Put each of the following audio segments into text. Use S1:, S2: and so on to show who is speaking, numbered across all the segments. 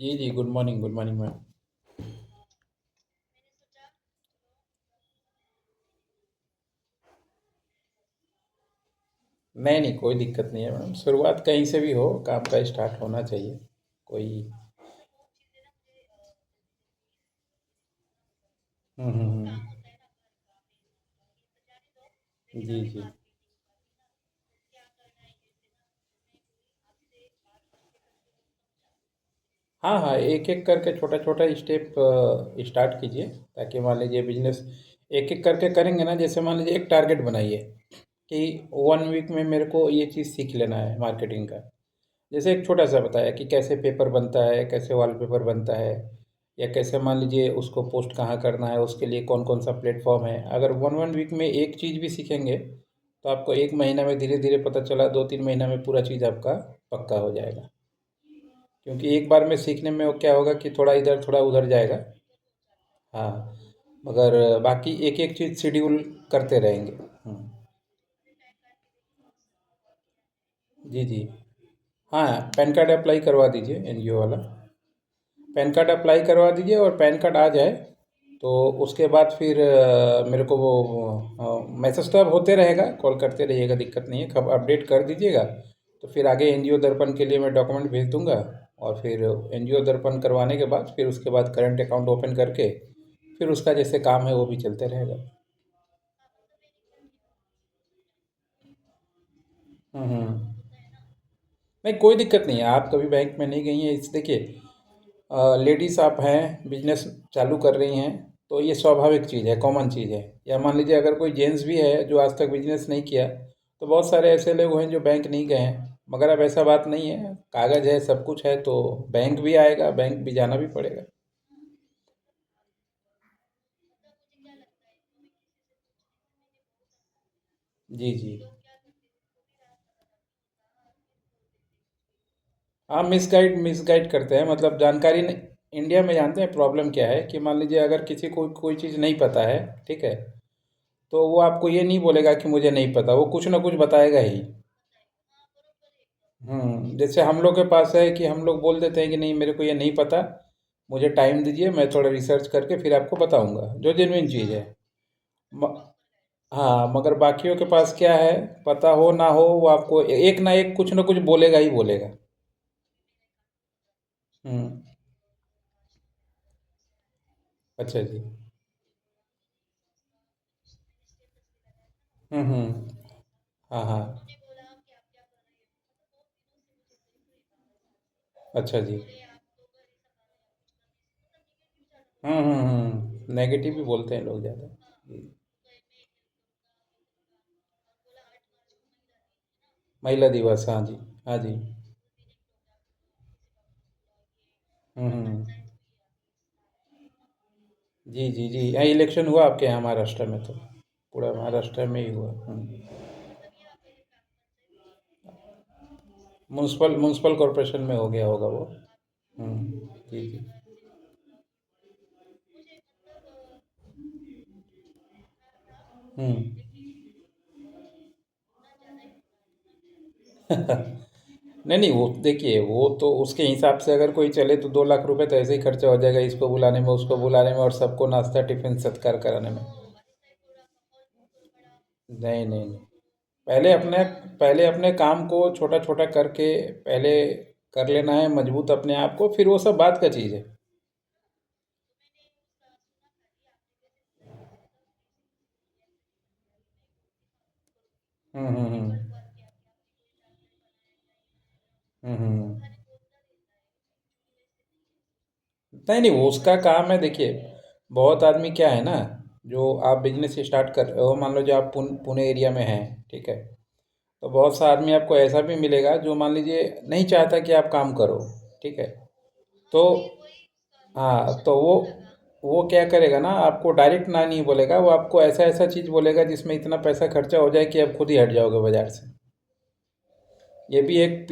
S1: जी, जी, good morning ma'am. नहीं, नहीं, कोई दिक्कत नहीं है मैम, शुरुआत कहीं से भी हो, काम का स्टार्ट होना चाहिए। कोई हुँ, हुँ, हुँ। जी, जी। हाँ, हाँ, एक-एक करके छोटा-छोटा स्टेप स्टार्ट कीजिए, ताकि मान लीजिए बिज़नेस एक-एक करके करेंगे ना, जैसे मान लीजिए एक टारगेट बनाइए कि 1 वीक में मेरे को ये चीज़ सीख लेना है मार्केटिंग का। जैसे एक छोटा-सा बताया कि कैसे पेपर बनता है, कैसे वॉलपेपर बनता है, या कैसे मान लीजिए उसको पोस्ट कहाँ करना है, उसके लिए कौन-कौन सा प्लेटफ़ॉर्म है। अगर 1 वीक में एक चीज़ भी सीखेंगे, तो आपको 1 महीना में धीरे-धीरे पता चला, 2-3 महीना में पूरा चीज़ आपका पक्का हो जाएगा। क्योंकि एक बार में सीखने में वो क्या होगा कि थोड़ा इधर, थोड़ा उधर जाएगा। हाँ, मगर बाकी एक-एक चीज़ शेड्यूल करते रहेंगे। हुँ। जी, जी। हाँ, पैन कार्ड अप्लाई करवा दीजिए, एनजीओ वाला। पैन कार्ड अप्लाई करवा दीजिए, और पैन कार्ड आ जाए तो उसके बाद फिर मेरे को वो मैसेज तो अब होते रहेगा, कॉल करते रहिएगा, दिक्कत नहीं है, खब अपडेट कर दीजिएगा। तो फिर आगे एनजीओ दर्पण के लिए मैं डॉक्यूमेंट भेज दूंगा, और फिर एनजीओ दर्पण करवाने के बाद फिर उसके बाद करंट अकाउंट ओपन करके फिर उसका जैसे काम है वो भी चलते रहेगा। नहीं, कोई दिक्कत नहीं है, आप कभी बैंक में नहीं गई हैं, इस देखिए, लेडीज़ आप हैं, बिजनेस चालू कर रही हैं, तो ये स्वाभाविक चीज़ है, कॉमन चीज़ है। या मान लीजिए अगर कोई जेंट्स भी है जो आज तक बिजनेस नहीं किया, तो बहुत सारे ऐसे लोग हैं जो बैंक नहीं गए हैं। मगर अब ऐसा बात नहीं है, कागज़ है, सब कुछ है, तो बैंक भी आएगा, बैंक भी जाना भी पड़ेगा। जी, जी। हाँ, मिसगाइड करते हैं, मतलब जानकारी नहीं। इंडिया में जानते हैं प्रॉब्लम क्या है, कि मान लीजिए अगर किसी को कोई चीज़ नहीं पता है, ठीक है, तो वो आपको ये नहीं बोलेगा कि मुझे नहीं पता, वो कुछ ना कुछ बताएगा ही। जैसे हम लोग के पास है कि हम लोग बोल देते हैं कि नहीं, मेरे को ये नहीं पता, मुझे टाइम दीजिए, मैं थोड़ा रिसर्च करके फिर आपको बताऊंगा, जो जेन्युइन चीज़ है। म, हाँ, मगर बाकियों के पास क्या है, पता हो ना हो, वो आपको एक ना एक कुछ ना कुछ बोलेगा ही बोलेगा। हम्म। अच्छा जी। हाँ, हाँ। अच्छा जी। नेगेटिव भी बोलते हैं लोग ज़्यादा। जी। महिला दिवस, हाँ जी। हाँ जी। हम्म। जी, जी, जी, यहाँ इलेक्शन हुआ आपके यहाँ महाराष्ट्र में तो, पूरा महाराष्ट्र में ही हुआ। म्यूनसिपल कॉरपोरेशन में हो गया होगा वो। जी, जी। हम्म। नहीं, नहीं, वो देखिए, वो तो उसके हिसाब से अगर कोई चले तो 2 लाख रुपए तो ऐसे ही खर्चा हो जाएगा, इसको बुलाने में, उसको बुलाने में, और सबको नाश्ता टिफिन सत्कार कराने में। नहीं, नहीं, नहीं। पहले अपने पहले अपने काम को छोटा छोटा करके पहले कर लेना है मजबूत अपने आप को, फिर वो सब बात का चीज़ है। हम्म, हम्म, नहीं, नहीं, वो उसका काम है, देखिए। बहुत आदमी क्या है ना, जो आप बिजनेस स्टार्ट कर रहे हो, मान लो जो आप पुणे एरिया में हैं, ठीक है, तो बहुत सा आदमी आपको ऐसा भी मिलेगा जो मान लीजिए नहीं चाहता कि आप काम करो, ठीक है, तो हाँ, तो वो क्या करेगा ना, आपको डायरेक्ट ना नहीं बोलेगा, वो आपको ऐसा ऐसा चीज़ बोलेगा जिसमें इतना पैसा खर्चा हो जाए कि आप खुद ही हट जाओगे बाजार से। ये भी एक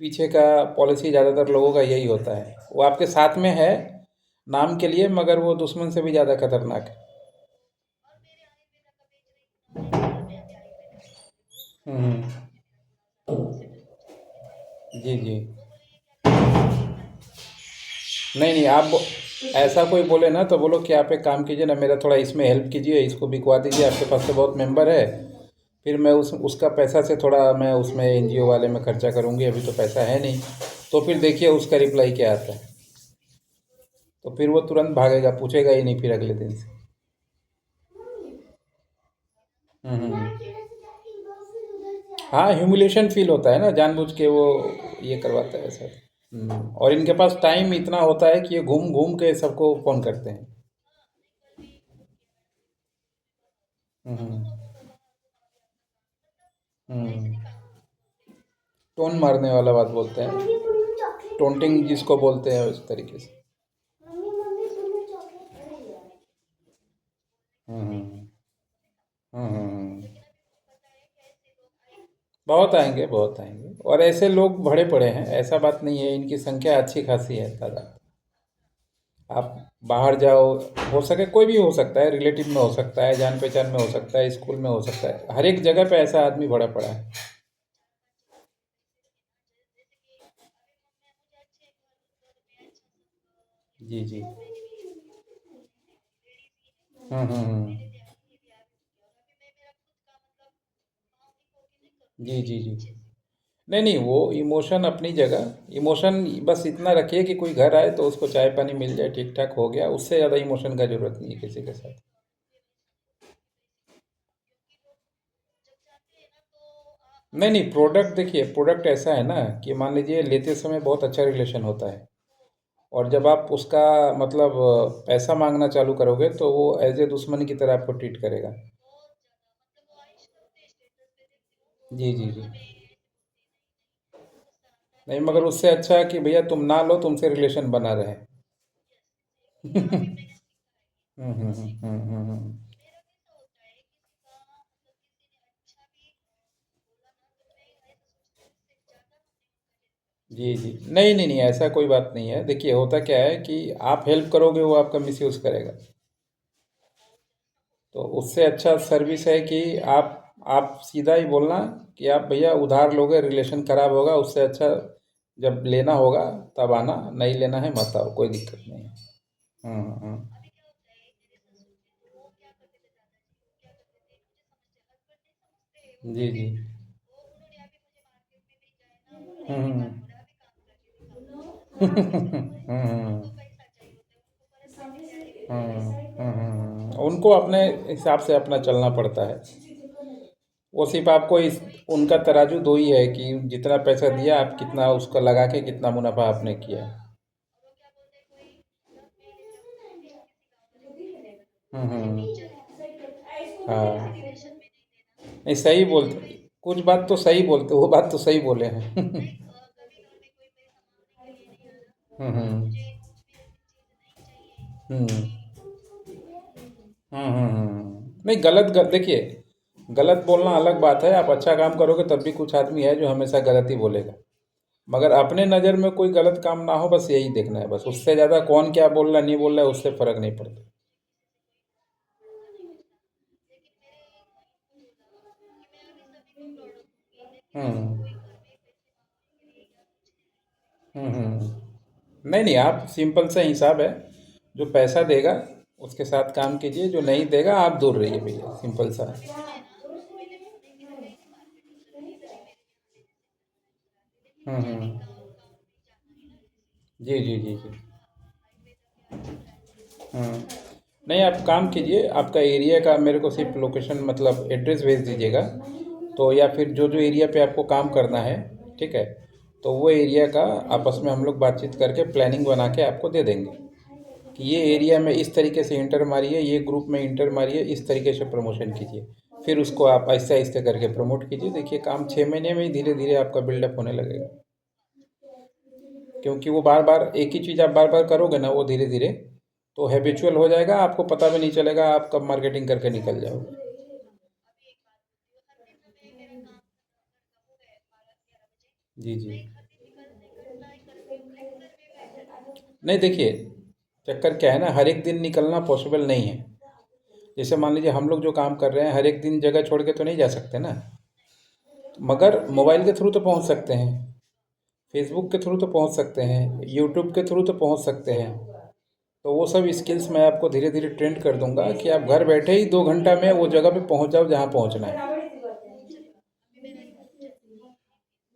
S1: पीछे का पॉलिसी ज़्यादातर लोगों का यही होता है, वो आपके साथ में है नाम के लिए, मगर वो दुश्मन से भी ज़्यादा खतरनाक है। हम्म। जी, जी। नहीं नहीं, ऐसा कोई बोले ना तो बोलो कि आप एक काम कीजिए ना, मेरा थोड़ा इसमें हेल्प कीजिए, इसको बिकवा दीजिए, आपके पास तो बहुत मेंबर है। फिर मैं उसका पैसा से थोड़ा मैं उसमें एनजीओ वाले में खर्चा करूँगी, अभी तो पैसा है नहीं। तो फिर देखिए उसका रिप्लाई क्या आता है। तो फिर वो तुरंत भागेगा, पूछेगा ही नहीं फिर अगले दिन से। हम्म। हाँ, ह्यूमिलेशन फील होता है ना, जानबूझ के वो ये करवाता है सर। और इनके पास टाइम इतना होता है कि ये घूम घूम के सबको फ़ोन करते हैं। हम्म। हम्म। टोन मारने वाला बात बोलते हैं, टोंटिंग जिसको बोलते हैं उस तरीके से। हम्म। हम्म। बहुत आएंगे, बहुत आएंगे, और ऐसे लोग भरे पड़े हैं, ऐसा बात नहीं है, इनकी संख्या अच्छी खासी है, तादाद। आप बाहर जाओ, हो सके कोई भी हो सकता है, रिलेटिव में हो सकता है, जान पहचान में हो सकता है, स्कूल में हो सकता है, हर एक जगह पे ऐसा आदमी भरा पड़ा है। जी जी। हम्म। जी जी जी। नहीं नहीं, वो इमोशन अपनी जगह, इमोशन बस इतना रखिए कि कोई घर आए तो उसको चाय पानी मिल जाए, ठीक ठाक हो गया, उससे ज़्यादा इमोशन का जरूरत नहीं है किसी के साथ। नहीं नहीं, प्रोडक्ट देखिए, प्रोडक्ट ऐसा है ना कि मान लीजिए लेते समय बहुत अच्छा रिलेशन होता है, और जब आप उसका मतलब पैसा मांगना चालू करोगे तो वो एज ए दुश्मन की तरह आपको ट्रीट करेगा। जी जी जी। नहीं, मगर उससे अच्छा है कि भैया तुम ना लो, तुमसे रिलेशन बना रहे। हम्म। जी जी। नहीं नहीं नहीं, ऐसा कोई बात नहीं है, देखिए होता क्या है कि आप हेल्प करोगे वो आपका मिसयूज़ करेगा। तो उससे अच्छा सर्विस है कि आप सीधा ही बोलना कि आप भैया उधार लोगे, रिलेशन खराब होगा, उससे अच्छा जब लेना होगा तब आना, नहीं लेना है मत आओ, कोई दिक्कत नहीं है। हम्म। जी जी। हम्म। हम्म। उनको अपने हिसाब से अपना चलना पड़ता है। वो सिर्फ आपको उनका तराजू दो ही है कि जितना पैसा दिया आप कितना उसका लगा के कितना मुनाफा आपने किया। हम्म। हाँ। नहीं, सही बोलते, कुछ बात तो सही बोलते, वो बात तो सही बोले हैं। हम्म। हम्म। नहीं, देखिए, गलत बोलना अलग बात है, आप अच्छा काम करोगे तब भी कुछ आदमी है जो हमेशा गलत ही बोलेगा। मगर अपने नज़र में कोई गलत काम ना हो, बस यही देखना है, बस उससे ज़्यादा कौन क्या बोल रहा है नहीं बोल रहा है उससे फ़र्क नहीं पड़ता। हम्म। नहीं नहीं, आप सिंपल सा हिसाब है, जो पैसा देगा उसके साथ काम कीजिए, जो नहीं देगा आप दूर रहिए भैया, सिंपल सा है। हम्म। जी जी जी जी। हम्म। नहीं, आप काम कीजिए, आपका एरिया का मेरे को सिर्फ लोकेशन मतलब एड्रेस भेज दीजिएगा। तो या फिर जो जो एरिया पे आपको काम करना है, ठीक है, तो वो एरिया का आपस में हम लोग बातचीत करके प्लानिंग बना के आपको दे देंगे कि ये एरिया में इस तरीके से इंटर मारिए, ये ग्रुप में इंटर मारिए, इस तरीके से प्रमोशन कीजिए। फिर उसको आप आहिस्ते आहिस्ते करके प्रमोट कीजिए, देखिए काम 6 महीने में ही धीरे धीरे आपका बिल्डअप होने लगेगा। क्योंकि वो बार बार एक ही चीज़ आप बार बार करोगे ना, वो धीरे धीरे तो हैबिचुअल हो जाएगा, आपको पता भी नहीं चलेगा आप कब मार्केटिंग करके निकल जाओगे। जी जी। नहीं देखिए, चक्कर क्या है ना, हर एक दिन निकलना पॉसिबल नहीं है। जैसे मान लीजिए हम लोग जो काम कर रहे हैं, हर एक दिन जगह छोड़ के तो नहीं जा सकते ना, मगर मोबाइल के थ्रू तो पहुंच सकते हैं। फेसबुक के थ्रू तो पहुंच सकते हैं, यूट्यूब के थ्रू तो पहुंच सकते हैं। तो वो सब स्किल्स मैं आपको धीरे धीरे ट्रेंड कर दूंगा कि आप घर बैठे ही 2 घंटा में वो जगह पे पहुंच जाओ जहाँ पहुंचना है।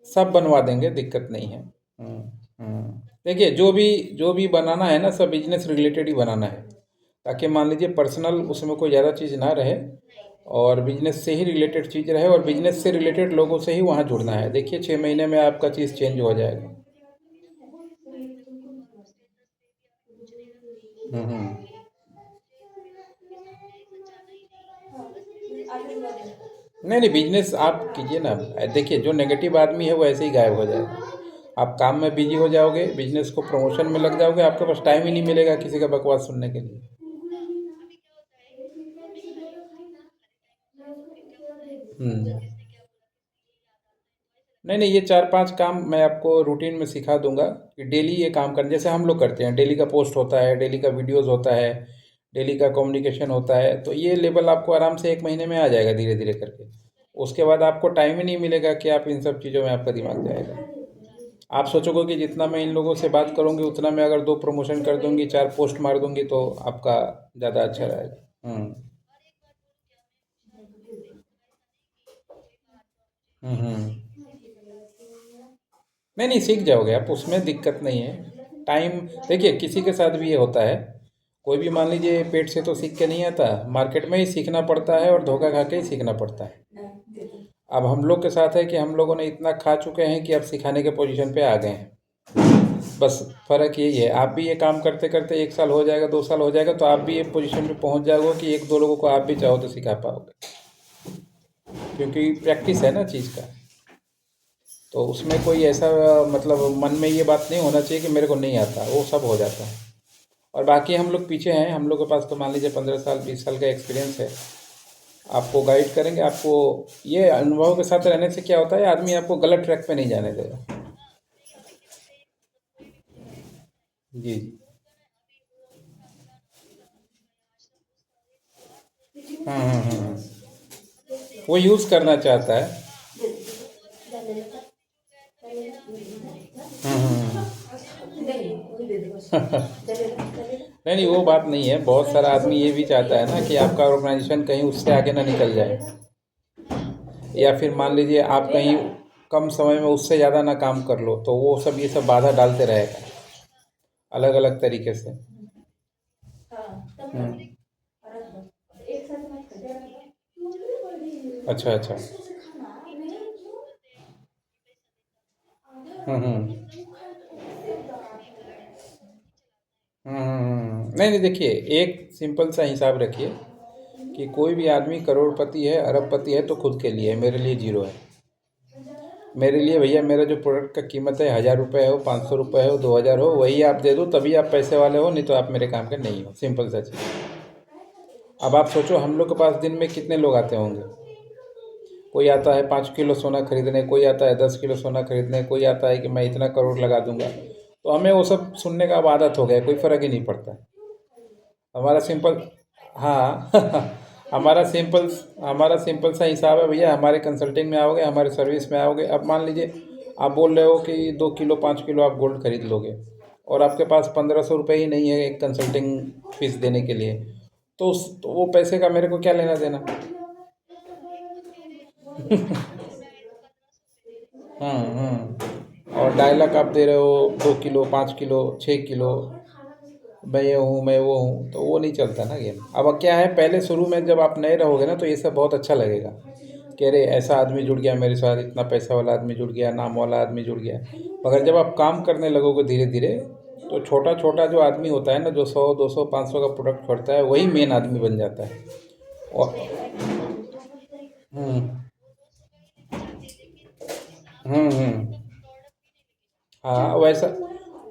S1: सब बनवा देंगे, दिक्कत नहीं है। देखिए, जो भी बनाना है ना, सब बिजनेस रिलेटेड ही बनाना है, ताकि मान लीजिए पर्सनल उसमें कोई ज़्यादा चीज़ ना रहे, और बिजनेस से ही रिलेटेड चीज़ रहे, और बिजनेस से रिलेटेड लोगों से ही वहाँ जुड़ना है। देखिए 6 महीने में आपका चीज़ चेंज हो जाएगा। हम्म। नहीं नहीं, बिजनेस आप कीजिए ना। देखिए, जो नेगेटिव आदमी है वो ऐसे ही गायब हो जाएगा। आप काम में बिजी हो जाओगे, बिजनेस को प्रमोशन में लग जाओगे, आपके पास टाइम ही नहीं मिलेगा किसी का बकवास सुनने के लिए। हम्म। नहीं नहीं, ये 4-5 काम मैं आपको रूटीन में सिखा दूंगा कि डेली ये काम करना, जैसे हम लोग करते हैं। डेली का पोस्ट होता है, डेली का वीडियोस होता है, डेली का कम्युनिकेशन होता है। तो ये लेवल आपको आराम से 1 महीने में आ जाएगा धीरे धीरे करके। उसके बाद आपको टाइम ही नहीं मिलेगा कि आप इन सब चीज़ों में आपका दिमाग जाएगा। आप सोचोगे कि जितना मैं इन लोगों से बात करूंगी उतना मैं अगर 2 प्रमोशन कर दूंगी, 4 पोस्ट मार दूंगी, तो आपका ज़्यादा अच्छा रहेगा। हम्म। नहीं नहीं, सीख जाओगे आप, उसमें दिक्कत नहीं है। टाइम, देखिए किसी के साथ भी ये होता है। कोई भी मान लीजिए पेट से तो सीख के नहीं आता, मार्केट में ही सीखना पड़ता है और धोखा खा के ही सीखना पड़ता है। अब हम लोग के साथ है कि हम लोगों ने इतना खा चुके हैं कि अब सिखाने के पोजीशन पे आ गए हैं। बस फर्क यही है, आप भी ये काम करते करते 1 साल हो जाएगा, 2 साल हो जाएगा, तो आप भी एक पोजीशन पे पहुंच जाओगे कि 1-2 लोगों को आप भी चाहो तो सिखा पाओगे, क्योंकि प्रैक्टिस है ना चीज़ का। तो उसमें कोई ऐसा मतलब मन में ये बात नहीं होना चाहिए कि मेरे को नहीं आता, वो सब हो जाता है। और बाकी हम लोग पीछे हैं, हम लोग के पास तो मान लीजिए 15 साल 20 साल का एक्सपीरियंस है। आपको गाइड करेंगे, आपको ये अनुभव के साथ रहने से क्या होता है, आदमी आपको गलत ट्रैक पे नहीं जाने देगा। जी जी। वो यूज़ करना चाहता है। नहीं नहीं, वो बात नहीं है। बहुत सारा आदमी ये भी चाहता है ना कि आपका ऑर्गेनाइजेशन कहीं उससे आगे ना निकल जाए, या फिर मान लीजिए आप कहीं कम समय में उससे ज़्यादा ना काम कर लो, तो वो सब ये सब बाधा डालते रहेगा अलग अलग तरीके से। हम्म। अच्छा अच्छा। हम्म। नहीं नहीं, देखिए एक सिंपल सा हिसाब रखिए कि कोई भी आदमी करोड़पति है, अरबपति है, तो खुद के लिए है, मेरे लिए जीरो है। मेरे लिए भैया, मेरा जो प्रोडक्ट का कीमत है, 1,000 रुपये हो, 500 रुपये हो, 2,000 हो, वही आप दे दो तभी आप पैसे वाले हो, नहीं तो आप मेरे काम के नहीं हो। सिंपल सा चीज़। अब आप सोचो, हम लोग के पास दिन में कितने लोग आते होंगे। कोई आता है 5 किलो सोना खरीदने, कोई आता है 10 किलो सोना खरीदने, कोई आता है कि मैं इतना करोड़ लगा दूंगा। तो हमें वो सब सुनने का अब आदत हो गया है, कोई फ़र्क ही नहीं पड़ता। हमारा सिंपल, हाँ हमारा सिंपल सा हिसाब है भैया। हमारे कंसल्टिंग में आओगे, हमारे सर्विस में आओगे, अब मान लीजिए आप बोल रहे हो कि 2 किलो 5 किलो आप गोल्ड खरीद लोगे, और आपके पास 1,500 रुपये ही नहीं है एक कंसल्टिंग फीस देने के लिए, तो वो पैसे का मेरे को क्या लेना देना। और डायलॉग आप दे रहे हो 2 किलो 5 किलो 6 किलो, मैं ये हूँ मैं वो हूँ, तो वो नहीं चलता ना गेम। अब क्या है, पहले शुरू में जब आप नए रहोगे ना, तो ये सब बहुत अच्छा लगेगा कि अरे ऐसा आदमी जुड़ गया मेरे साथ, इतना पैसा वाला आदमी जुड़ गया, नाम वाला आदमी जुड़ गया। मगर जब आप काम करने लगोगे धीरे धीरे, तो छोटा छोटा जो आदमी होता है ना, जो 100 200 500 का प्रोडक्ट करता है, वही मेन आदमी बन जाता है। और हम्म हम्म। हाँ, वैसा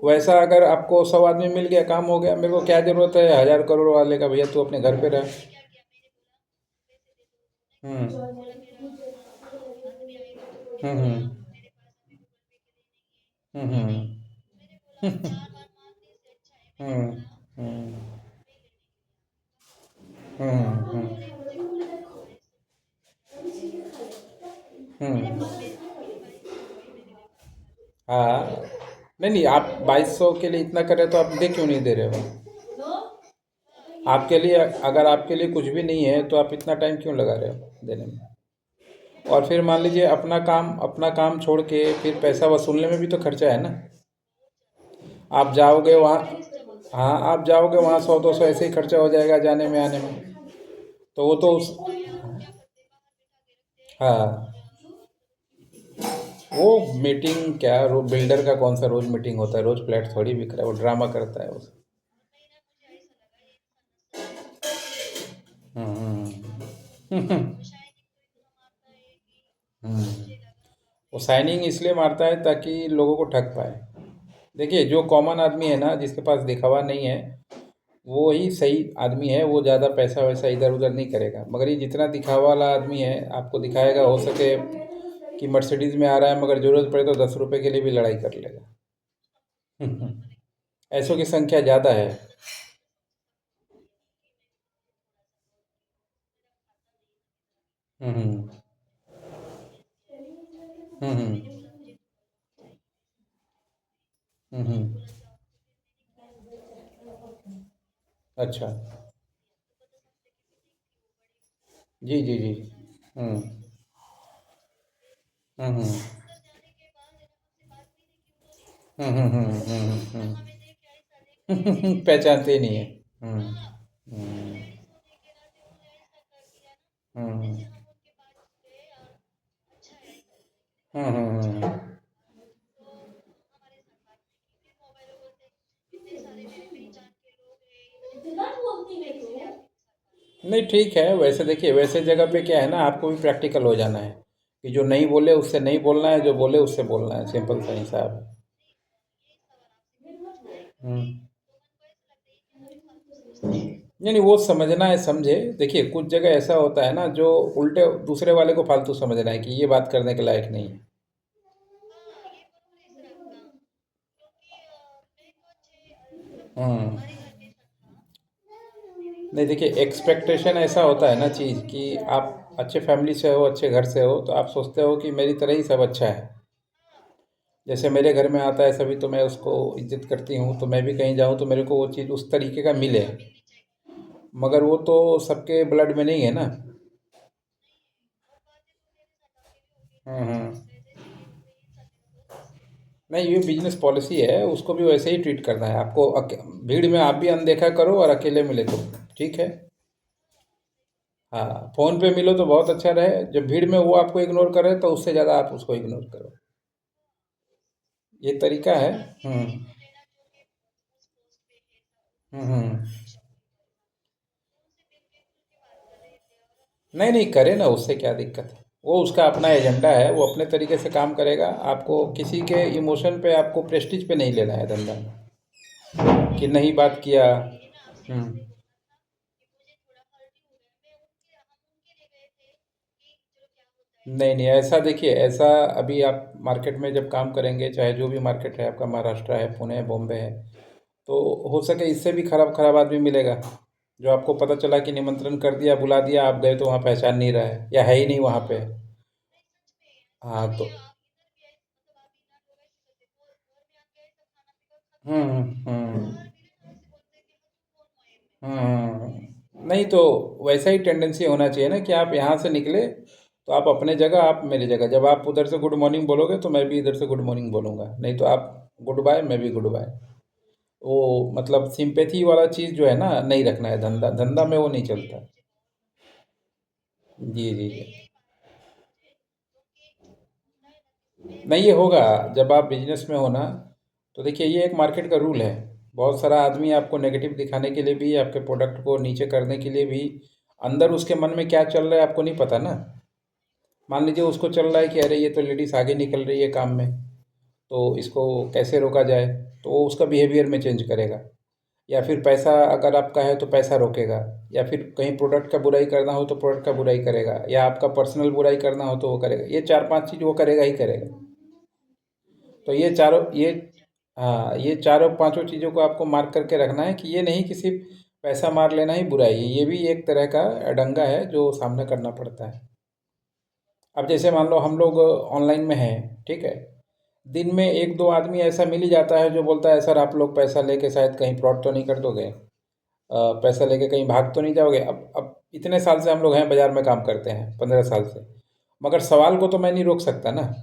S1: वैसा अगर आपको 100 आदमी मिल गया, काम हो गया। मेरे को क्या ज़रूरत है 1,000 करोड़ वाले का, भैया तू अपने घर पे रह। हम्म हम्म हम्म हम्म हम्म हम्म हम्म। हाँ, नहीं नहीं, आप 2200 के लिए इतना कर रहे हो तो आप दे क्यों नहीं दे रहे हो? आपके लिए, अगर आपके लिए कुछ भी नहीं है तो आप इतना टाइम क्यों लगा रहे हो देने में? और फिर मान लीजिए अपना काम छोड़ के फिर पैसा वसूलने में भी तो खर्चा है ना। आप जाओगे वहाँ, हाँ आप जाओगे वहाँ 100 200 ऐसे ही खर्चा हो जाएगा जाने में आने में। तो वो तो उस, हाँ, वो मीटिंग क्या, बिल्डर का कौन सा रोज मीटिंग होता है? रोज फ्लैट थोड़ी बिक रहा है, वो ड्रामा करता है उस। हम्म। वो साइनिंग इसलिए मारता है ताकि लोगों को ठग पाए। देखिए जो कॉमन आदमी है ना, जिसके पास दिखावा नहीं है, वो ही सही आदमी है, वो ज़्यादा पैसा वैसा इधर उधर नहीं करेगा। मगर ये जितना दिखावा वाला आदमी है, आपको दिखाएगा हो सके कि मर्सिडीज में आ रहा है, मगर जरूरत पड़े तो 10 रुपए के लिए भी लड़ाई कर लेगा। ऐसों की संख्या ज़्यादा है। हम्म हम्म हम्म। अच्छा। जी जी जी। हम्म हम्म पहचानते ही नहीं है। हम्म हम्म हम्म हम्म। नहीं ठीक है, वैसे देखिए वैसे जगह पे क्या है ना, आपको भी प्रैक्टिकल हो जाना है कि जो नहीं बोले उससे नहीं बोलना है, जो बोले उससे बोलना है, सिंपल सा हिसाब है। हम्म। नहीं नहीं, वो समझना है समझे। देखिए कुछ जगह ऐसा होता है ना जो उल्टे दूसरे वाले को फालतू समझना है कि ये बात करने के लायक नहीं है। हम्म। नहीं देखिए, एक्सपेक्टेशन ऐसा होता है ना चीज़ कि आप अच्छे फैमिली से हो, अच्छे घर से हो, तो आप सोचते हो कि मेरी तरह ही सब अच्छा है। जैसे मेरे घर में आता है सभी तो मैं उसको इज्जत करती हूँ, तो मैं भी कहीं जाऊँ तो मेरे को वो चीज़ उस तरीके का मिले। मगर वो तो सबके ब्लड में नहीं है ना। हम्म। नहीं, ये बिजनेस पॉलिसी है, उसको भी वैसे ही ट्रीट करना है आपको। भीड़ में आप भी अनदेखा करो और अकेले मिले तो ठीक है। हाँ, फोन पे मिलो तो बहुत अच्छा रहे, जब भीड़ में वो आपको इग्नोर करे तो उससे ज़्यादा आप उसको इग्नोर करो। ये तरीका है। हम्म हम्म। नहीं नहीं, करे ना, उससे क्या दिक्कत है? वो उसका अपना एजेंडा है, वो अपने तरीके से काम करेगा। आपको किसी के इमोशन पे, आपको प्रेस्टीज पे नहीं लेना है धंधा में कि नहीं बात किया। हम्म। नहीं नहीं, ऐसा देखिए, ऐसा अभी आप मार्केट में जब काम करेंगे, चाहे जो भी मार्केट है आपका, महाराष्ट्र है, पुणे है, बॉम्बे है, तो हो सके इससे भी खराब खराब आदमी मिलेगा, जो आपको पता चला कि निमंत्रण कर दिया, बुला दिया, आप गए तो वहाँ पहचान नहीं रहा है या है ही नहीं वहाँ पे। हाँ तो हम्म। नहीं तो वैसा ही टेंडेंसी होना चाहिए ना कि आप यहाँ से निकले तो आप अपने जगह, आप मेरी जगह। जब आप उधर से गुड मॉर्निंग बोलोगे तो मैं भी इधर से गुड मॉर्निंग बोलूँगा, नहीं तो आप गुड बाय, मैं भी गुड बाय। वो मतलब सिंपैथी वाला चीज़ जो है ना, नहीं रखना है, धंधा धंधा में वो नहीं चलता। जी जी जी। नहीं, ये होगा जब आप बिजनेस में हो ना। तो देखिए ये एक मार्केट का रूल है। बहुत सारा आदमी आपको नेगेटिव दिखाने के लिए भी, आपके प्रोडक्ट को नीचे करने के लिए भी, अंदर उसके मन में क्या चल रहा है आपको नहीं पता ना। मान लीजिए उसको चल रहा है कि अरे ये तो लेडीज़ आगे निकल रही है काम में, तो इसको कैसे रोका जाए, तो वो उसका बिहेवियर में चेंज करेगा। या फिर पैसा अगर आपका है तो पैसा रोकेगा। या फिर कहीं प्रोडक्ट का बुराई करना हो तो प्रोडक्ट का बुराई करेगा, या आपका पर्सनल बुराई करना हो तो वो करेगा। ये चार पांच चीज़ वो करेगा ही करेगा। तो ये चारों ये, हाँ, ये चारों पांचों चीज़ों को आपको मार्क करके रखना है कि ये नहीं कि सिर्फ पैसा मार लेना ही बुराई है, ये भी एक तरह का अडंगा है जो सामना करना पड़ता है। अब जैसे मान लो हम लोग ऑनलाइन में हैं, ठीक है, दिन में एक दो आदमी ऐसा मिल ही जाता है जो बोलता है सर आप लोग पैसा लेके शायद कहीं फ्रॉड तो नहीं कर दोगे, पैसा लेके कहीं भाग तो नहीं जाओगे। अब इतने साल से हम लोग हैं बाजार में काम करते हैं, 15 साल से। मगर सवाल को तो मैं नहीं रोक सकता ना।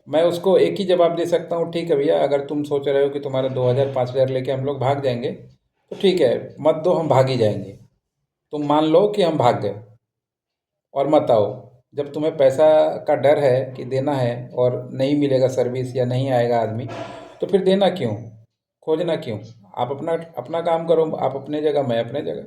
S1: मैं उसको एक ही जवाब दे सकता हूँ, ठीक है भैया, अगर तुम सोच रहे हो कि तुम्हारा 2,000 5,000 लेके हम लोग भाग जाएंगे तो ठीक है, मत दो, हम भाग ही जाएंगे। तुम मान लो कि हम भाग गए और मत आओ। जब तुम्हें पैसा का डर है कि देना है और नहीं मिलेगा सर्विस या नहीं आएगा आदमी, तो फिर देना क्यों, खोजना क्यों? आप अपना अपना काम करो, आप अपने जगह, मैं अपने जगह।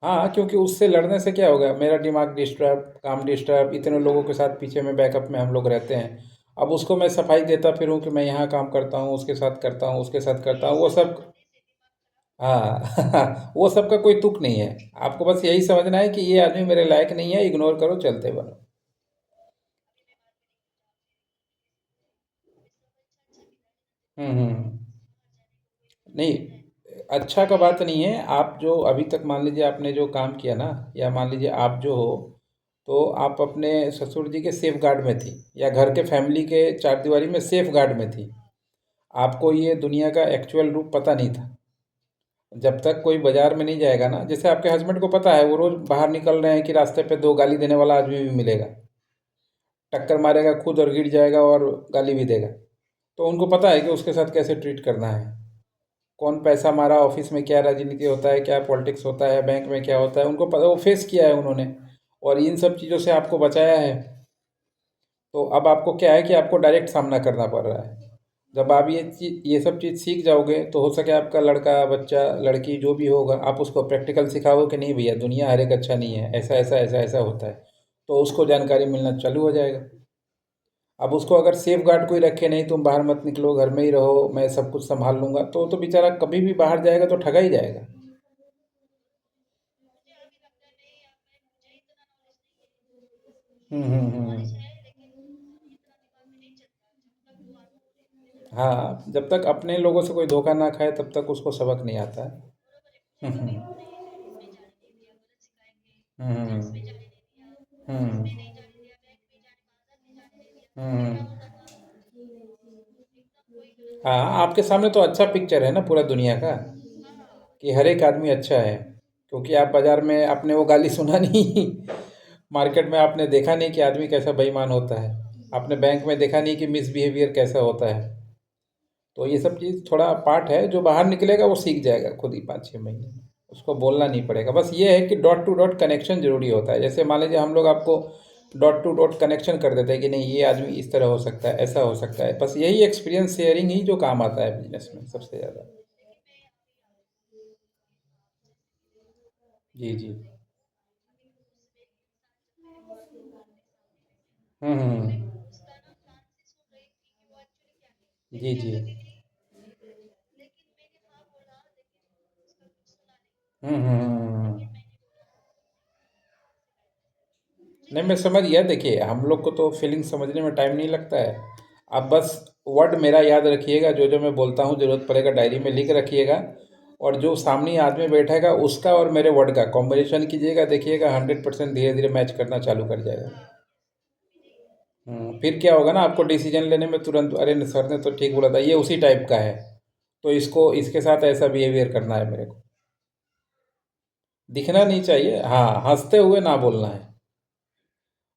S1: हाँ, क्योंकि उससे लड़ने से क्या होगा, मेरा दिमाग डिस्टर्ब, काम डिस्टर्ब, इतने लोगों के साथ पीछे में बैकअप में हम लोग रहते हैं। अब उसको मैं सफाई देता फिरूँ कि मैं यहाँ काम करता हूँ, उसके साथ करता हूँ, उसके साथ करता हूँ, वो सब। हाँ वो सब का कोई तुक नहीं है। आपको बस यही समझना है कि ये आदमी मेरे लायक नहीं है, इग्नोर करो, चलते बनो। हम्म। नहीं, अच्छा का बात नहीं है। आप जो अभी तक मान लीजिए आपने जो काम किया ना, या मान लीजिए आप जो हो, तो आप अपने ससुर जी के सेफ गार्ड में थी, या घर के फैमिली के चार दीवारी में सेफ गार्ड में थी। आपको ये दुनिया का एक्चुअल रूप पता नहीं था। जब तक कोई बाजार में नहीं जाएगा ना, जैसे आपके हस्बैंड को पता है, वो रोज बाहर निकल रहे हैं कि रास्ते पे दो गाली देने वाला आदमी भी मिलेगा, टक्कर मारेगा खुद और गिर जाएगा और गाली भी देगा। तो उनको पता है कि उसके साथ कैसे ट्रीट करना है। कौन पैसा मारा, ऑफिस में क्या राजनीति होता है, क्या पॉलिटिक्स होता है, बैंक में क्या होता है, उनको पता, वो फेस किया है उन्होंने, और इन सब चीज़ों से आपको बचाया है। तो अब आपको क्या है कि आपको डायरेक्ट सामना करना पड़ रहा है। जब आप ये सब चीज़ सीख जाओगे, तो हो सके आपका लड़का, बच्चा, लड़की जो भी होगा, आप उसको प्रैक्टिकल सिखाओगे कि नहीं भैया, दुनिया हर एक अच्छा नहीं है, ऐसा ऐसा ऐसा ऐसा होता है। तो उसको जानकारी मिलना चालू हो जाएगा। अब उसको अगर सेफ गार्ड कोई रखे, नहीं तुम बाहर मत निकलो, घर में ही रहो, मैं सब कुछ संभाल लूंगा, तो बेचारा कभी भी बाहर जाएगा तो ठगा ही जाएगा। हम्म। हाँ, जब तक अपने लोगों से कोई धोखा ना खाए तब तक उसको सबक नहीं आता है। हम्म हम्म हम्म हम्म। हाँ, आपके सामने तो अच्छा पिक्चर है ना पूरा दुनिया का, कि हर एक आदमी अच्छा है। क्योंकि आप बाजार में आपने वो गाली सुना नहीं, मार्केट में आपने देखा नहीं कि आदमी कैसा बेईमान होता है, आपने बैंक में देखा नहीं कि मिसबिहेवियर कैसा होता है। तो ये सब चीज़ थोड़ा पार्ट है, जो बाहर निकलेगा वो सीख जाएगा खुद ही 5 6 महीने में। उसको बोलना नहीं पड़ेगा, बस ये है कि डॉट टू डॉट कनेक्शन जरूरी होता है। जैसे मान लीजिए हम लोग आपको डॉट टू डॉट कनेक्शन कर देते हैं कि नहीं, ये आदमी इस तरह हो सकता है, ऐसा हो सकता है। बस यही एक्सपीरियंस शेयरिंग ही जो काम आता है बिजनेस में सबसे ज़्यादा। जी जी। हम्म। जी जी। हम्म। नहीं, मैं समझ गया। देखिए, हम लोग को तो फीलिंग समझने में टाइम नहीं लगता है। आप बस वर्ड मेरा याद रखिएगा, जो जो मैं बोलता हूँ, ज़रूरत पड़ेगा डायरी में लिख रखिएगा। और जो सामने आदमी बैठेगा उसका और मेरे वर्ड का कॉम्बिनेशन कीजिएगा, देखिएगा 100% धीरे धीरे मैच करना चालू कर जाएगा। फिर क्या होगा ना, आपको डिसीजन लेने में तुरंत, अरे न, सर ने तो ठीक बोला था, ये उसी टाइप का है, तो इसको इसके साथ ऐसा बिहेवियर करना है मेरे को। दिखना नहीं चाहिए, हाँ, हंसते हुए ना बोलना है।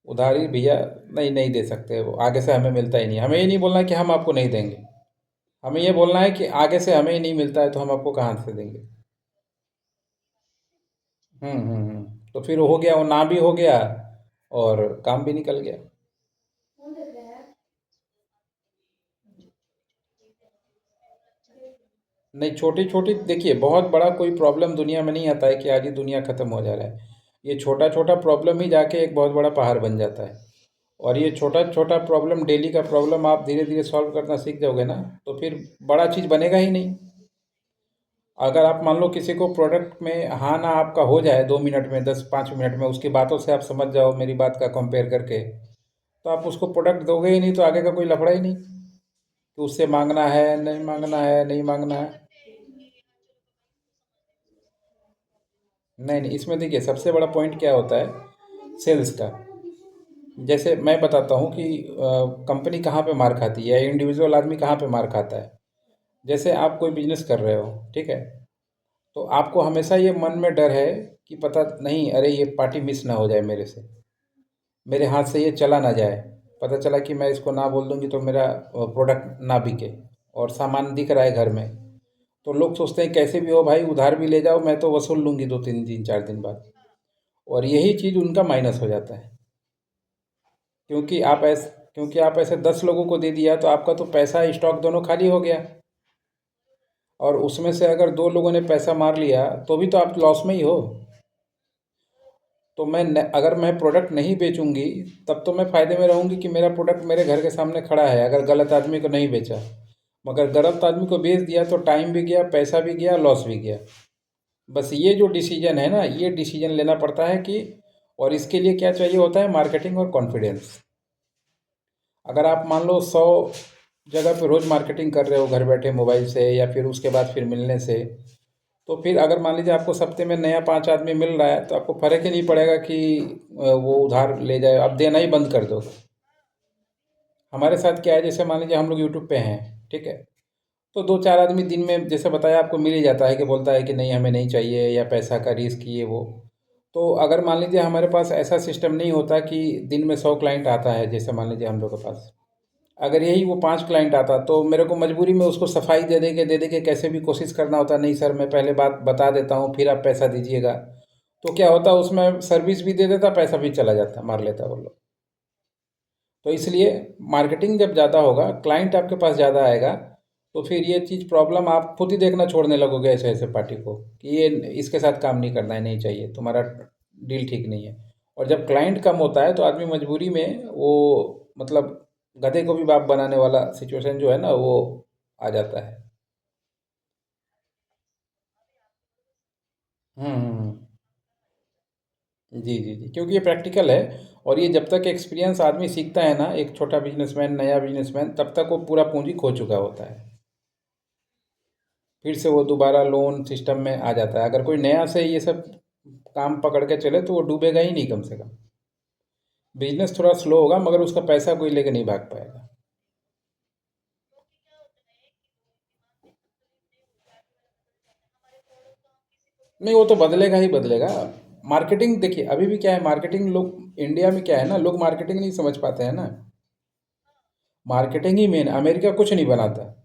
S1: उधारी भैया नहीं, नहीं दे सकते, वो आगे से हमें मिलता ही नहीं। हमें ये नहीं बोलना है कि हम आपको नहीं देंगे, हमें ये बोलना है कि आगे से हमें ही नहीं मिलता है तो हम आपको कहाँ से देंगे। तो फिर हो गया, वो ना भी हो गया और काम भी निकल गया। नहीं, छोटी छोटी देखिए, बहुत बड़ा कोई प्रॉब्लम दुनिया में नहीं आता है कि आज ही दुनिया खत्म हो जा रहा है। ये छोटा छोटा प्रॉब्लम ही जाके एक बहुत बड़ा पहाड़ बन जाता है। और ये छोटा छोटा प्रॉब्लम, डेली का प्रॉब्लम, आप धीरे धीरे सॉल्व करना सीख जाओगे ना, तो फिर बड़ा चीज़ बनेगा ही नहीं। अगर आप मान लो किसी को प्रोडक्ट में हाँ ना आपका हो जाए 2 मिनट में, 10 5 मिनट में, उसकी बातों से आप समझ जाओ मेरी बात का कंपेयर करके, तो आप उसको प्रोडक्ट दोगे ही नहीं, तो आगे का कोई लफड़ा ही नहीं कि उससे मांगना है, नहीं मांगना है, नहीं मांगना है। नहीं नहीं, इसमें देखिए सबसे बड़ा पॉइंट क्या होता है, सेल्स का। जैसे मैं बताता हूँ कि कंपनी कहाँ पे मार खाती है, इंडिविजुअल आदमी कहाँ पे मार खाता है। जैसे आप कोई बिजनेस कर रहे हो, ठीक है, तो आपको हमेशा ये मन में डर है कि पता नहीं, अरे ये पार्टी मिस ना हो जाए मेरे से, मेरे हाथ से ये चला ना जाए। पता चला कि मैं इसको ना बोल दूंगी तो मेरा प्रोडक्ट ना बिके, और सामान दिख रहा है घर में, तो लोग सोचते हैं कैसे भी हो भाई उधार भी ले जाओ, मैं तो वसूल लूंगी दो तीन दिन, चार दिन बाद। और यही चीज़ उनका माइनस हो जाता है। क्योंकि आप ऐसे 10 लोगों को दे दिया तो आपका तो पैसा स्टॉक दोनों खाली हो गया। और उसमें से अगर 2 लोगों ने पैसा मार लिया तो भी तो आप लॉस में ही हो। तो अगर मैं प्रोडक्ट नहीं बेचूंगी तब तो मैं फ़ायदे में रहूंगी कि मेरा प्रोडक्ट मेरे घर के सामने खड़ा है, अगर गलत आदमी को नहीं बेचा। मगर गलत आदमी को बेच दिया तो टाइम भी गया, पैसा भी गया, लॉस भी गया। बस ये जो डिसीजन है ना, ये डिसीजन लेना पड़ता है कि, और इसके लिए क्या चाहिए होता है, मार्केटिंग और कॉन्फिडेंस। अगर आप मान लो 100 जगह पे रोज़ मार्केटिंग कर रहे हो घर बैठे मोबाइल से, या फिर उसके बाद फिर मिलने से, तो फिर अगर मान लीजिए आपको सप्ते में नया 5 आदमी मिल रहा है तो आपको फर्क ही नहीं पड़ेगा कि वो उधार ले जाए, आप देना ही बंद कर दो। हमारे साथ क्या है, जैसे मान लीजिए हम लोग यूट्यूब पे हैं, ठीक है, तो 2 4 आदमी दिन में जैसे बताया आपको मिल ही जाता है कि बोलता है कि नहीं हमें नहीं चाहिए, या पैसा का रिस्क ये वो। तो अगर मान लीजिए हमारे पास ऐसा सिस्टम नहीं होता कि दिन में 100 क्लाइंट आता है, जैसे मान लीजिए हम लोग के पास अगर यही वो 5 क्लाइंट आता, तो मेरे को मजबूरी में उसको सफाई दे दे के कैसे भी कोशिश करना होता, नहीं सर मैं पहले बात बता देता हूँ फिर आप पैसा दीजिएगा। तो क्या होता, उसमें सर्विस भी दे देता, पैसा भी चला जाता, मार लेता वो लोग। तो इसलिए मार्केटिंग जब ज़्यादा होगा, क्लाइंट आपके पास ज़्यादा आएगा, तो फिर ये चीज़ प्रॉब्लम आप खुद ही देखना छोड़ने लगोगे ऐसे ऐसे पार्टी को, कि ये इसके साथ काम नहीं करना है, नहीं चाहिए, तुम्हारा डील ठीक नहीं है। और जब क्लाइंट कम होता है तो आदमी मजबूरी में वो, मतलब गधे को भी बाप बनाने वाला सिचुएशन जो है ना, वो आ जाता है। हम्म। जी जी जी, क्योंकि ये प्रैक्टिकल है। और ये जब तक एक्सपीरियंस आदमी सीखता है ना, एक छोटा बिजनेसमैन, नया बिजनेसमैन, तब तक वो पूरा पूंजी खो चुका होता है। फिर से वो दोबारा लोन सिस्टम में आ जाता है। अगर कोई नया से ये सब काम पकड़ के चले तो वो डूबेगा ही नहीं कम से कम। बिजनेस थोड़ा स्लो होगा मगर उसका पैसा कोई लेके नहीं भाग पाएगा। नहीं, वो तो बदलेगा ही बदलेगा। मार्केटिंग देखिए, अभी भी क्या है, मार्केटिंग लोग इंडिया में क्या है ना, लोग मार्केटिंग नहीं समझ पाते हैं ना। मार्केटिंग ही मेन, अमेरिका कुछ नहीं बनाता।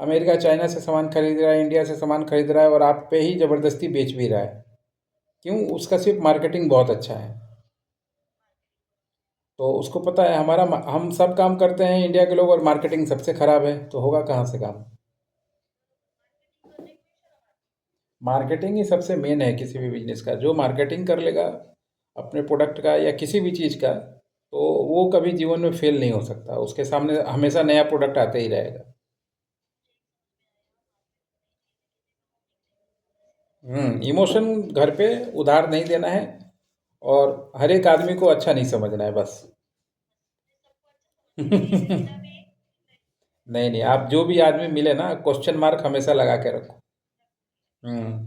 S1: अमेरिका चाइना से सामान खरीद रहा है, इंडिया से सामान खरीद रहा है, और आप पे ही ज़बरदस्ती बेच भी रहा है। क्यों? उसका सिर्फ मार्केटिंग बहुत अच्छा है। तो उसको पता है हमारा, हम सब काम करते हैं इंडिया के लोग, और मार्केटिंग सबसे खराब है, तो होगा कहाँ से काम। मार्केटिंग ही सबसे मेन है किसी भी बिजनेस का। जो मार्केटिंग कर लेगा अपने प्रोडक्ट का या किसी भी चीज़ का, तो वो कभी जीवन में फेल नहीं हो सकता, उसके सामने हमेशा नया प्रोडक्ट आते ही रहेगा। इमोशन घर पे उधार नहीं देना है, और हर एक आदमी को अच्छा नहीं समझना है बस। नहीं नहीं, आप जो भी आदमी मिले ना, क्वेश्चन मार्क हमेशा लगा के रखो। हम्म।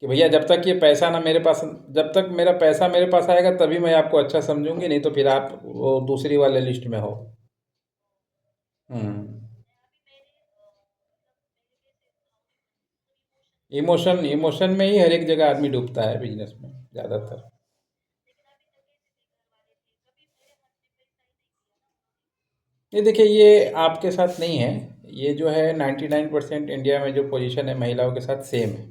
S1: कि भैया जब तक ये पैसा ना मेरे पास, जब तक मेरा पैसा मेरे पास आएगा तभी मैं आपको अच्छा समझूंगी, नहीं तो फिर आप वो दूसरी वाले लिस्ट में हो। हम्म। इमोशन इमोशन में ही हर एक जगह आदमी डूबता है बिजनेस में ज़्यादातर। ये देखिए, ये आपके साथ नहीं है। ये जो है 99% इंडिया में जो पोजीशन है महिलाओं के साथ सेम है।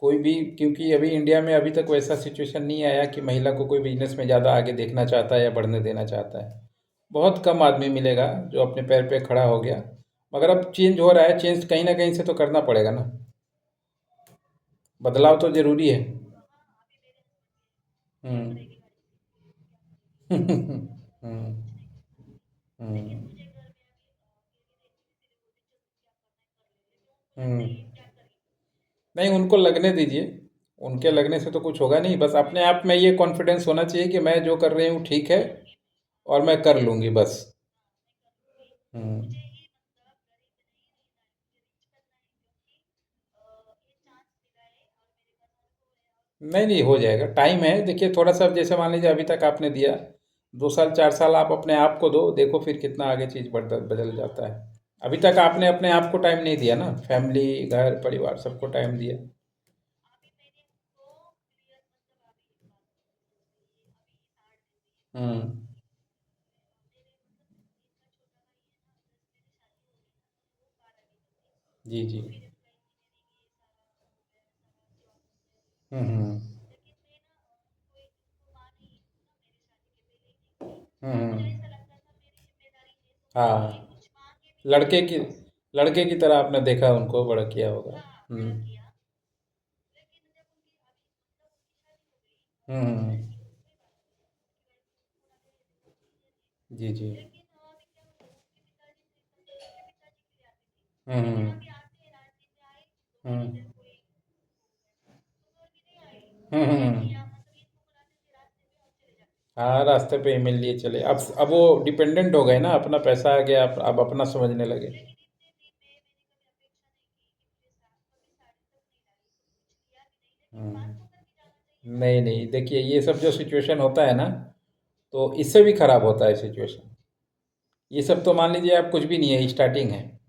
S1: कोई भी, क्योंकि अभी इंडिया में अभी तक वैसा सिचुएशन नहीं आया कि महिला को कोई बिजनेस में ज़्यादा आगे देखना चाहता है या बढ़ने देना चाहता है। बहुत कम आदमी मिलेगा जो अपने पैर पे खड़ा हो गया। मगर अब चेंज हो रहा है, चेंज कहीं ना कहीं से तो करना पड़ेगा ना। बदलाव तो ज़रूरी है। हम्म। हम्म। हम्म। हम्म। नहीं, उनको लगने दीजिए। उनके लगने से तो कुछ होगा नहीं, बस अपने आप में ये कॉन्फिडेंस होना चाहिए कि मैं जो कर रही हूँ ठीक है, और मैं कर लूँगी बस। हम्म। नहीं नहीं, हो जाएगा, टाइम है। देखिए थोड़ा सा, जैसे मान लीजिए अभी तक आपने दिया, 2 साल 4 साल आप अपने आप को दो, देखो फिर कितना आगे चीज़ बदल बदल जाता है। अभी तक आपने अपने आप को टाइम नहीं दिया ना, फैमिली, घर परिवार सबको टाइम दिया। हम्म। जी जी। हम्म। हम्म। हाँ, लड़के की लड़के की तरह आपने देखा, उनको बड़ा किया होगा। हम्म। हम्म। जी जी। हम्म। हम्म। हम्म। हाँ, रास्ते पे ही मिल लिए चले। अब वो डिपेंडेंट हो गए ना, अपना पैसा आ गया, अब अपना समझने लगे। नहीं नहीं, देखिए ये सब जो सिचुएशन होता है ना, तो इससे भी खराब होता है सिचुएशन। ये सब तो मान लीजिए आप कुछ भी नहीं है, स्टार्टिंग है।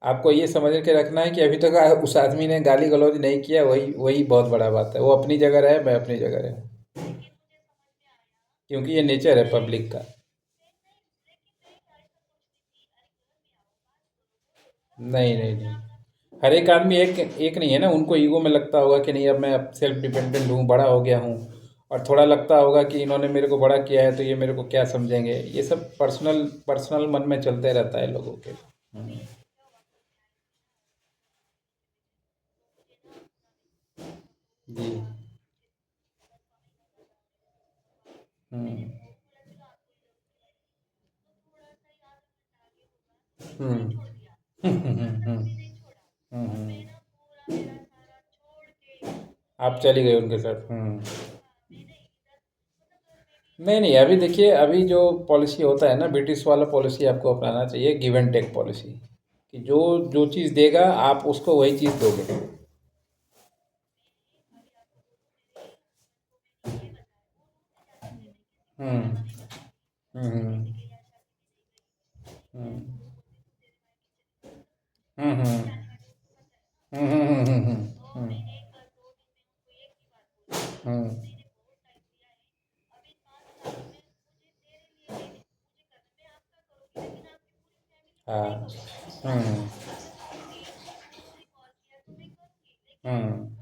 S1: आपको ये समझ के रखना है कि अभी तक उस आदमी ने गाली गलौज नहीं किया, वही वही बहुत बड़ा बात है। वो अपनी जगह रहे, मैं अपनी जगह रहे। क्योंकि ये नेचर है पब्लिक का। नहीं नहीं नहीं, हर एक आदमी एक एक नहीं है ना। उनको ईगो में लगता होगा कि नहीं, अब मैं अब सेल्फ डिपेंडेंट हूँ, बड़ा हो गया हूँ। और थोड़ा लगता होगा कि इन्होंने मेरे को बड़ा किया है, तो ये मेरे को क्या समझेंगे। ये सब पर्सनल पर्सनल मन में चलते रहता है लोगों के। हम्म। जी। हम्म। हम्म। हम्म। हम्म। आप चली गई उनके साथ। हम्म। नहीं नहीं, अभी देखिए, अभी जो पॉलिसी होता है ना, ब्रिटिश वाला पॉलिसी आपको अपनाना चाहिए, गिव एंड टेक पॉलिसी। कि जो जो चीज़ देगा आप उसको वही चीज़ दोगे। हम्म। हम्म। हम्म। हम्म। हम्म। हम्म। हाँ। हम्म। हम्म।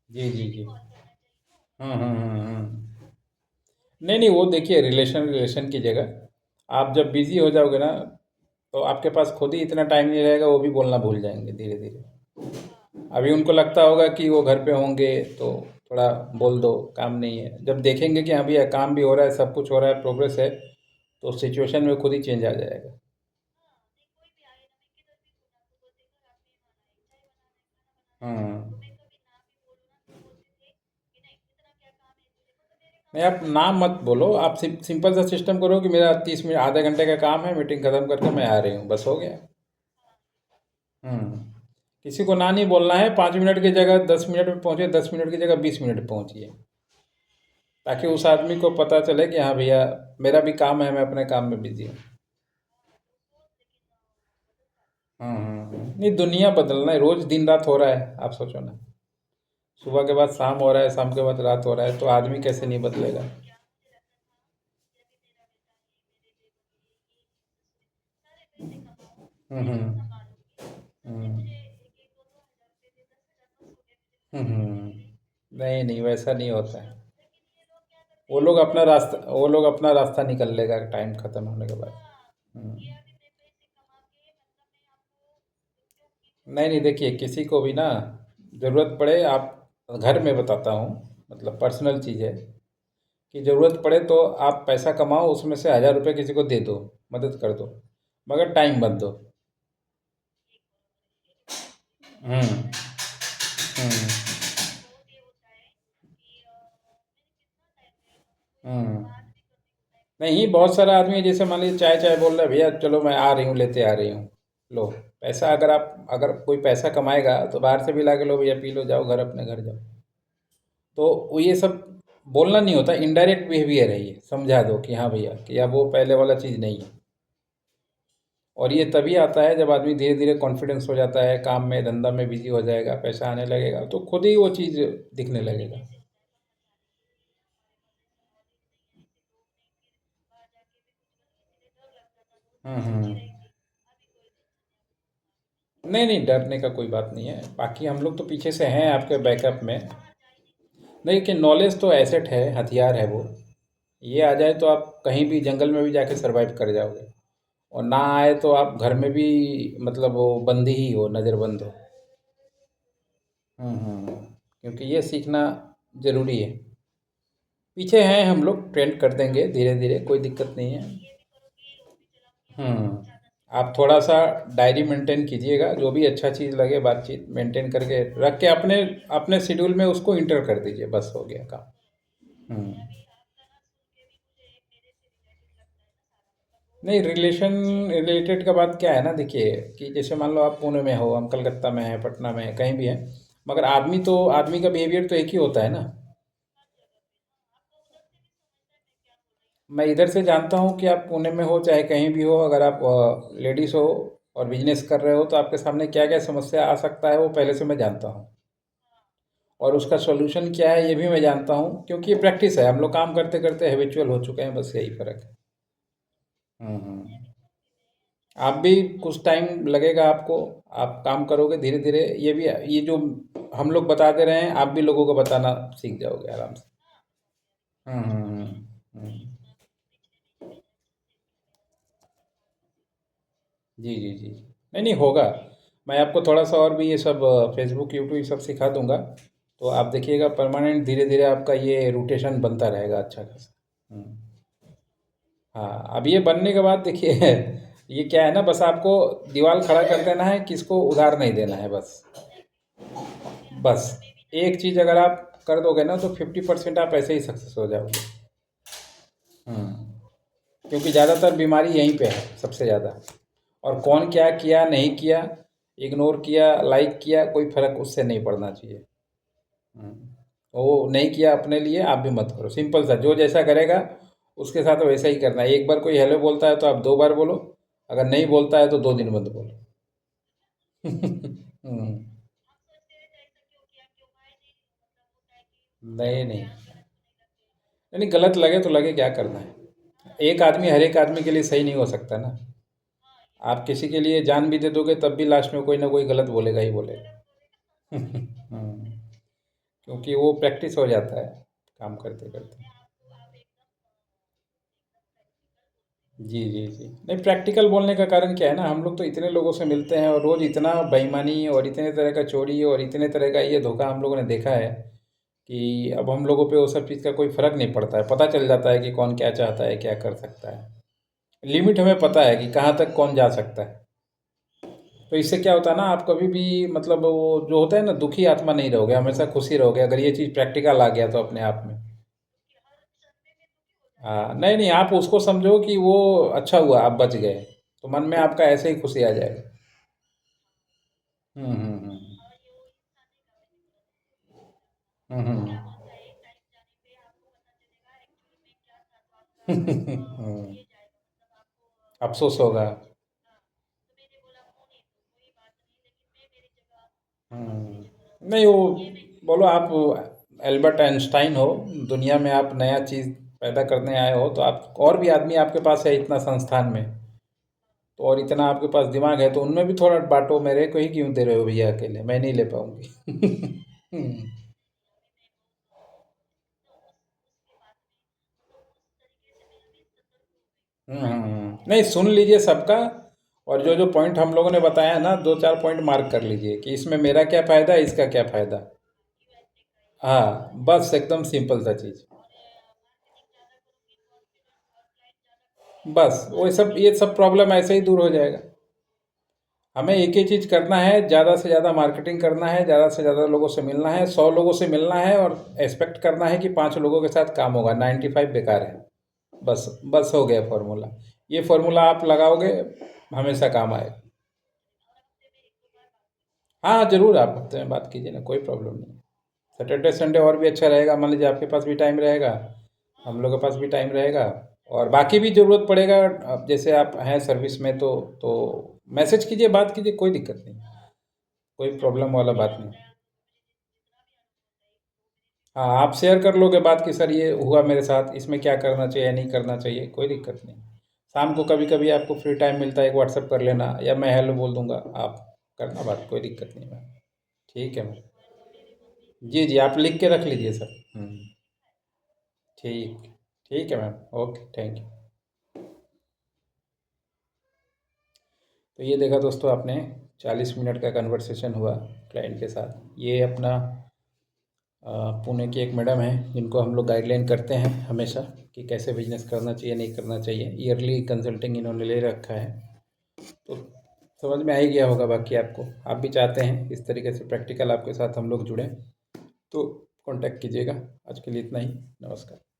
S1: जी जी जी। नहीं नहीं, वो देखिए, रिलेशन रिलेशन की जगह आप जब बिजी हो जाओगे ना, तो आपके पास खुद ही इतना टाइम नहीं रहेगा, वो भी बोलना भूल जाएंगे धीरे धीरे। अभी उनको लगता होगा कि वो घर पे होंगे, तो थोड़ा बोल दो, काम नहीं है। जब देखेंगे कि हाँ भैया काम भी हो रहा है, सब कुछ हो रहा है, प्रोग्रेस है, तो सिचुएशन में खुद ही चेंज आ जाएगा। हम्म। नहीं, आप नाम मत बोलो, आप सिंपल सा सिस्टम करो कि मेरा 30 मिनट आधे घंटे का काम है, मीटिंग खत्म करके मैं आ रही हूँ, बस हो गया। हम्म। किसी को ना नहीं बोलना है, 5 मिनट की जगह 10 मिनट में पहुंचे, 10 मिनट की जगह 20 मिनट में पहुंचिए। ताकि उस आदमी को पता चले कि हाँ भैया, मेरा भी काम है, मैं अपने काम में बिजी हूँ। नहीं, दुनिया बदलना है, रोज दिन रात हो रहा है, आप सोचो ना। सुबह के बाद शाम हो रहा है, शाम के बाद रात हो रहा है, तो आदमी कैसे नहीं बदलेगा। हम्म। हम्म। नहीं नहीं, वैसा नहीं होता है। वो लोग अपना रास्ता निकल लेगा टाइम खत्म होने के बाद। हम्म। नहीं नहीं, देखिए किसी को भी ना ज़रूरत पड़े, आप, घर में बताता हूँ, मतलब पर्सनल चीज़ है, कि ज़रूरत पड़े तो आप पैसा कमाओ, उसमें से 1,000 रुपये किसी को दे दो, मदद कर दो, मगर टाइम मत दो। हम्म। हम्म। हम्म। नहीं, बहुत सारा आदमी है, जैसे मान लीजिए चाय चाय बोल रहा है, भैया चलो मैं आ रही हूँ, लेते आ रही हूँ। लो, पैसा अगर कोई पैसा कमाएगा तो बाहर से भी ला के लो भैया पी लो, जाओ घर, अपने घर जाओ। तो वो ये सब बोलना नहीं होता, इनडायरेक्ट बिहेवियर है ये, समझा दो कि हाँ भैया कि अब वो पहले वाला चीज़ नहीं है। और ये तभी आता है जब आदमी धीरे धीरे कॉन्फिडेंस हो जाता है, काम में धंधा में बिजी हो जाएगा, पैसा आने लगेगा तो खुद ही वो चीज़ दिखने लगेगा। हम्म। नहीं नहीं, डरने का कोई बात नहीं है, बाकी हम लोग तो पीछे से हैं आपके बैकअप में। नहीं कि नॉलेज तो एसेट है, हथियार है वो। ये आ जाए तो आप कहीं भी जंगल में भी जाके सरवाइव कर जाओगे। और ना आए तो आप घर में भी, मतलब वो बंदी ही हो, नज़रबंद हो। क्योंकि ये सीखना ज़रूरी है। पीछे हैं हम लोग, ट्रेंड कर देंगे धीरे धीरे, कोई दिक्कत नहीं है। हम्म। आप थोड़ा सा डायरी मेंटेन कीजिएगा, जो भी अच्छा चीज़ लगे बातचीत मेंटेन करके रख के अपने अपने शेड्यूल में उसको इंटर कर दीजिए, बस हो गया काम। हम्म। नहीं, रिलेशन रिलेटेड का बात क्या है ना, देखिए कि जैसे मान लो आप पुणे में हो, हम कलकत्ता में हैं, पटना में हैं, कहीं भी हैं, मगर आदमी का बिहेवियर तो एक ही होता है ना। मैं इधर से जानता हूँ कि आप पुणे में हो चाहे कहीं भी हो, अगर आप लेडीज़ हो और बिजनेस कर रहे हो तो आपके सामने क्या क्या समस्या आ सकता है वो पहले से मैं जानता हूँ। और उसका सॉल्यूशन क्या है ये भी मैं जानता हूँ, क्योंकि ये प्रैक्टिस है, हम लोग काम करते करते हैबिचुअल हो चुके हैं, बस यही फ़र्क है। हम्म। आप भी कुछ टाइम लगेगा आपको, आप काम करोगे धीरे धीरे, ये जो हम लोग बता दे रहे हैं आप भी लोगों को बताना सीख जाओगे आराम से। हम्म हम्म हम्म, हम्म। जी जी जी। नहीं नहीं होगा। मैं आपको थोड़ा सा और भी ये सब फेसबुक यूट्यूब ये सब सिखा दूंगा, तो आप देखिएगा परमानेंट धीरे धीरे आपका ये रोटेशन बनता रहेगा अच्छा खासा। हम्म। हाँ, अब ये बनने के बाद देखिए ये क्या है ना, बस आपको दीवार खड़ा कर देना है, किसको उधार नहीं देना है बस। बस एक चीज़ अगर आप कर दोगे ना तो 50% आप ऐसे ही सक्सेस हो जाओगे। हम्म। क्योंकि ज़्यादातर बीमारी यहीं पे है सबसे ज़्यादा। और कौन क्या किया नहीं किया, इग्नोर किया लाइक किया, कोई फर्क उससे नहीं पड़ना चाहिए। वो नहीं किया अपने लिए, आप भी मत करो, सिंपल सा, जो जैसा करेगा उसके साथ वैसा ही करना है। एक बार कोई हेलो बोलता है तो आप 2 बार बोलो, अगर नहीं बोलता है तो 2 दिन मत बोलो। हम्म, नहीं नहीं, नहीं गलत लगे तो लगे, क्या करना है, एक आदमी हर एक आदमी के लिए सही नहीं हो सकता ना। आप किसी के लिए जान भी दे दोगे तब भी लास्ट में कोई ना कोई गलत बोलेगा ही बोलेगा। क्योंकि वो प्रैक्टिस हो जाता है काम करते करते। जी जी जी। नहीं, प्रैक्टिकल बोलने का कारण क्या है ना, हम लोग तो इतने लोगों से मिलते हैं और रोज़ इतना बेईमानी और इतने तरह का चोरी और इतने तरह का ये धोखा हम लोगों ने देखा है कि अब हम लोगों पे वो सब चीज़ का कोई फ़र्क नहीं पड़ता है, पता चल जाता है कि कौन क्या चाहता है, क्या कर सकता है। लिमिट हमें पता है कि कहाँ तक कौन जा सकता है। तो इससे क्या होता है ना, आप कभी भी मतलब वो जो होता है ना, दुखी आत्मा नहीं रहोगे, हमेशा खुशी रहोगे अगर ये चीज़ प्रैक्टिकल आ गया तो अपने आप में। हाँ, नहीं नहीं, आप उसको समझो कि वो अच्छा हुआ आप बच गए, तो मन में आपका ऐसे ही खुशी आ जाएगा। हम्म। हम्म। हम्म। अफसोस होगा। नहीं वो, बोलो आप एल्बर्ट आइंस्टाइन हो, दुनिया में आप नया चीज़ पैदा करने आए हो, तो आप और भी आदमी आपके पास है इतना संस्थान में, तो और इतना आपके पास दिमाग है तो उनमें भी थोड़ा बांटो, मेरे को ही क्यों दे रहे हो भैया अकेले, मैं नहीं ले पाऊंगी। हम्म। नहीं, सुन लीजिए सबका, और जो जो पॉइंट हम लोगों ने बताया ना, 2 4 पॉइंट मार्क कर लीजिए कि इसमें मेरा क्या फ़ायदा है, इसका क्या फ़ायदा। हाँ, बस एकदम सिंपल सा चीज़। बस वो सब, ये सब प्रॉब्लम ऐसे ही दूर हो जाएगा। हमें एक ही चीज़ करना है, ज़्यादा से ज़्यादा मार्केटिंग करना है, ज़्यादा से ज़्यादा लोगों से मिलना है, 100 लोगों से मिलना है और एक्सपेक्ट करना है कि 5 लोगों के साथ काम होगा, 95 बेकार है। बस बस हो गया फॉर्मूला। ये फॉर्मूला आप लगाओगे, हमेशा काम आएगा। हाँ ज़रूर, आप हफ्ते में बात कीजिए ना, कोई प्रॉब्लम नहीं। सैटरडे संडे और भी अच्छा रहेगा, मान लीजिए आपके पास भी टाइम रहेगा, हम लोग के पास भी टाइम रहेगा। और बाकी भी ज़रूरत पड़ेगा, अब जैसे आप हैं सर्विस में तो मैसेज कीजिए, बात कीजिए, कोई दिक्कत नहीं, कोई प्रॉब्लम वाला बात नहीं। हाँ, आप शेयर कर लोगे बात कि सर ये हुआ मेरे साथ, इसमें क्या करना चाहिए नहीं करना चाहिए, कोई दिक्कत नहीं। शाम को कभी कभी आपको फ्री टाइम मिलता है, एक व्हाट्सअप कर लेना, या मैं हेलो बोल दूंगा, आप करना बात, कोई दिक्कत नहीं मैम। ठीक है मैम। जी जी, आप लिख के रख लीजिए सर। ठीक। ठीक है मैम, ओके, थैंक यू। तो ये देखा दोस्तों आपने, 40 मिनट का कन्वर्सेशन हुआ क्लाइंट के साथ। ये अपना पुणे की एक मैडम है, जिनको हम लोग गाइडलाइन करते हैं हमेशा कि कैसे बिजनेस करना चाहिए नहीं करना चाहिए। ईयरली कंसल्टिंग इन्होंने ले रखा है, तो समझ में आ ही गया होगा। बाकी आपको, आप भी चाहते हैं इस तरीके से प्रैक्टिकल आपके साथ हम लोग जुड़ें, तो कांटेक्ट कीजिएगा। आज के लिए इतना ही, नमस्कार।